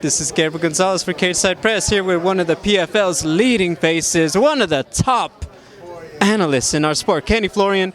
This is Gabriel Gonzalez for Cageside Press here with one of the PFL's leading faces, one of the top analysts in our sport, Kenny Florian.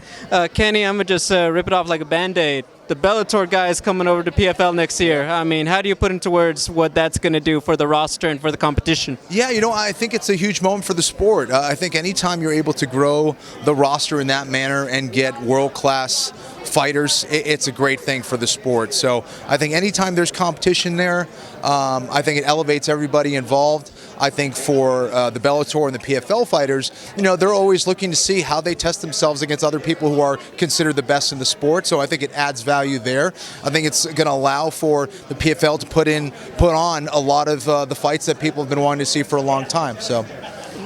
Kenny, I'm going to just rip it off like a Band-Aid. The Bellator guy is coming over to PFL next year. I mean, how do you put into words what that's going to do for the roster and for the competition? Yeah, I think it's a huge moment for the sport. I think anytime you're able to grow the roster in that manner and get world-class fighters, it's a great thing for the sport. So I think anytime there's competition there, I think it elevates everybody involved. I think for the Bellator and the PFL fighters, they're always looking to see how they test themselves against other people who are considered the best in the sport. So I think it adds value there. I think it's going to allow for the PFL to put on a lot of the fights that people have been wanting to see for a long time. So.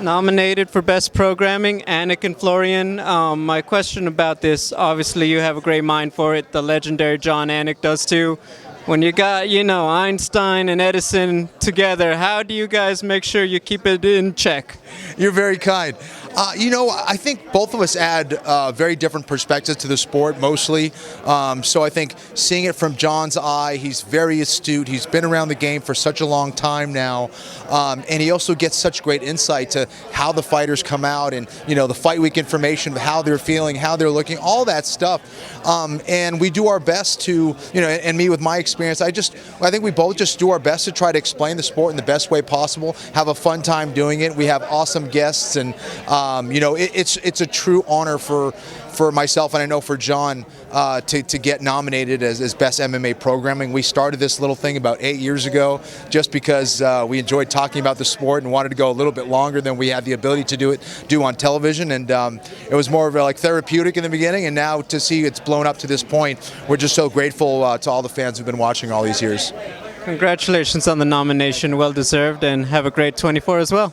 Nominated for Best Programming, Anik and Florian. My question about this, obviously you have a great mind for it. The legendary John Anik does too. When you got, Einstein and Edison together, how do you guys make sure you keep it in check? You're very kind. I think both of us add very different perspectives to the sport, mostly. So I think seeing it from John's eye, he's very astute. He's been around the game for such a long time now. And he also gets such great insight to how the fighters come out and, the fight week information, how they're feeling, how they're looking, all that stuff. And we do our best to, and me with my experience, I think we both just do our best to try to explain the sport in the best way possible, have a fun time doing it. We have awesome guests, and it's a true honor for myself, and I know for John, to get nominated as Best MMA Programming. We started this little thing about 8 years ago just because we enjoyed talking about the sport and wanted to go a little bit longer than we had the ability to do on television, and it was more of like therapeutic in the beginning, and now to see it's blown up to this point, we're just so grateful to all the fans who've been watching all these years. Congratulations on the nomination, well deserved, and have a great 24 as well.